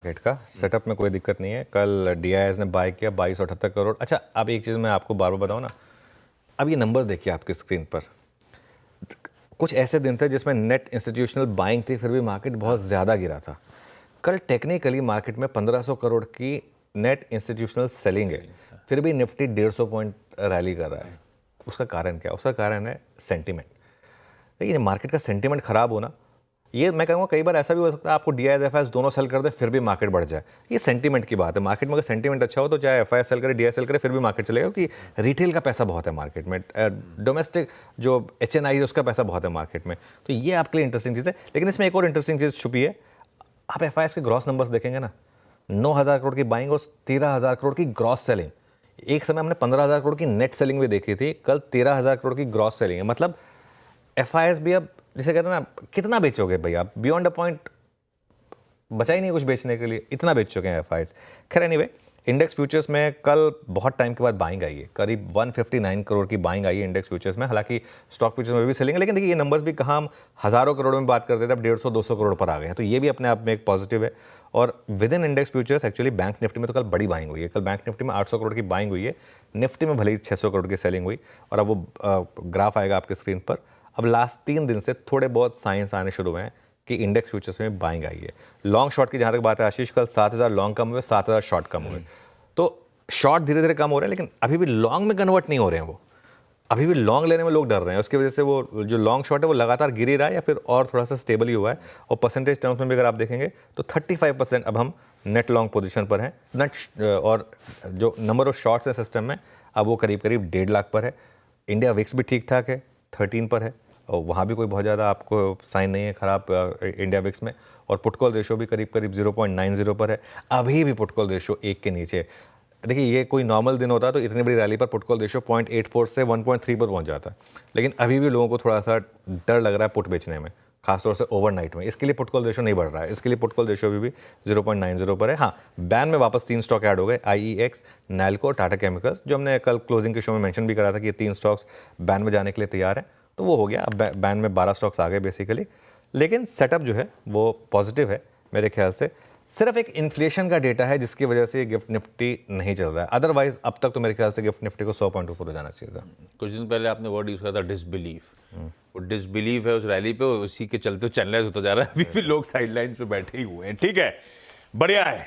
Market का setup में कोई दिक्कत नहीं है। कल डीआईएस ने बाय किया 2278 करोड़। अच्छा, अब एक चीज़ मैं आपको बार बार बताऊँ ना, अब ये नंबर्स देखिए आपकी स्क्रीन पर। कुछ ऐसे दिन थे जिसमें नेट इंस्टीट्यूशनल बाइंग थी, फिर भी मार्केट बहुत ज़्यादा गिरा था। कल टेक्निकली मार्केट में 1500 करोड़ की नेट इंस्टीट्यूशनल सेलिंग है, फिर भी निफ्टी 150 पॉइंट रैली कर रहा है। उसका कारण क्या? उसका कारण है सेंटीमेंट। लेकिन मार्केट का सेंटीमेंट खराब होना, ये मैं कहूँगा कई बार ऐसा भी हो सकता है आपको डीआईएस एफआईएस दोनों सेल कर दे फिर भी मार्केट बढ़ जाए। ये सेंटीमेंट की बात है। मार्केट में अगर सेंटीमेंट अच्छा हो तो चाहे एफआईएस सेल करे, डीआईएस सेल करे, फिर भी मार्केट चलेगा, क्योंकि रिटेल का पैसा बहुत है मार्केट में, डोमेस्टिक जो एचएनआई है उसका पैसा बहुत है मार्केट में। तो ये आपके लिए इंटरेस्टिंग चीज़ है। लेकिन इसमें एक और इंटरेस्टिंग चीज़ छुपी है। आप एफआईएस के ग्रॉस नंबर्स देखेंगे ना, 9000 करोड़ की बाइंग और 13000 करोड़ की ग्रॉस सेलिंग। एक समय हमने 15000 करोड़ की नेट सेलिंग भी देखी थी, कल 13000 करोड़ की ग्रॉस सेलिंग है। मतलब एफआईएस भी अब जिसे कहते हैं ना, कितना बेचोगे भाई आप, बियॉन्ड अ पॉइंट बचा ही नहीं कुछ बेचने के लिए, इतना बेच चुके हैं एफआईएस। खैर एनीवे, इंडेक्स फ्यूचर्स में कल बहुत टाइम के बाद बाइंग आई है, करीब 159 करोड़ की बाइंग आई है इंडेक्स फ्यूचर्स में। हालांकि स्टॉक फ्यूचर्स में भी सेलिंग है, लेकिन देखिए ये नंबर्स भी कहाँ हम हज़ारों करोड़ में बात करते थे, अब 150-200 करोड़ पर आ गए हैं, तो ये भी अपने आप में एक पॉजिटिव है। और with in index futures actually bank Nifty में तो कल बड़ी बाइंग हुई है। कल बैंक निफ्टी में 800 करोड़ की बाइंग हुई है, निफ्टी में भले ही 600 करोड़ की सेलिंग हुई। और अब वो ग्राफ आएगा आपके स्क्रीन पर। अब लास्ट 3 दिन से थोड़े बहुत साइंस आने शुरू हुए हैं कि इंडेक्स फ्यूचर्स में बाइंग आई है। लॉन्ग शॉर्ट की जहां तक बात है आशीष, कल 7000 लॉन्ग कम हुए, 7000 शॉर्ट कम हुए। तो शॉर्ट धीरे धीरे कम हो रहे हैं, लेकिन अभी भी लॉन्ग में कन्वर्ट नहीं हो रहे हैं। वो अभी भी लॉन्ग लेने में लोग डर रहे हैं, उसकी वजह से वो जो लॉन्ग शॉर्ट है वो लगातार गिर ही रहा है या फिर और थोड़ा सा स्टेबल ही हुआ है। और परसेंटेज टर्म्स में भी अगर आप देखेंगे तो 35% अब हम नेट लॉन्ग पोजीशन पर हैं। नेट और जो नंबर ऑफ शॉर्ट्स है सिस्टम में, अब वो करीब करीब 1.5 लाख पर है। इंडिया विक्स भी ठीक ठाक है, 13 पर है, और वहाँ भी कोई बहुत ज़्यादा आपको साइन नहीं है ख़राब इंडिया विक्स में। और पुटकॉल रेशो भी करीब करीब 0.90 पर है। अभी भी पुटकॉल रेशो 1 के नीचे। देखिए ये कोई नॉर्मल दिन होता तो इतनी बड़ी रैली पर पुटकॉल रेशो 0.84 से 1.3 पर पहुंच जाता, लेकिन अभी भी लोगों को थोड़ा सा डर लग रहा है पुट बेचने में, खासतौर से ओवरनाइट में। इसके लिए पुटकॉल रेशो नहीं बढ़ रहा है, इसके लिए पुटकॉल रेशो अभी भी 0.90 पर है। हाँ, बैन में वापस 3 स्टॉक ऐड हो गए, IEX, नैल्को, टाटा केमिकल्स, जो हमने कल क्लोजिंग के शो में मेंशन भी करा था कि ये 3 स्टॉक्स बैन में जाने के लिए तैयार हैं। तो वो हो गया, अब बैन में 12 स्टॉक्स आ गए बेसिकली। लेकिन सेटअप जो है वो पॉजिटिव है मेरे ख्याल से। सिर्फ एक इन्फ्लेशन का डेटा है जिसकी वजह से गिफ्ट निफ्टी नहीं चल रहा है, अदरवाइज अब तक तो मेरे ख्याल से गिफ्ट निफ्टी को 100 पॉइंट ऊपर हो जाना चाहिए था। कुछ दिन पहले आपने वर्ड यूज किया था डिसबिलीफ। वो डिसबिलीफ है उस रैली पे, उसी के चलते चैनलाइज होता जा रहा है। अभी भी लोग साइडलाइंस पे बैठे ही हुए हैं। ठीक है, बढ़िया है।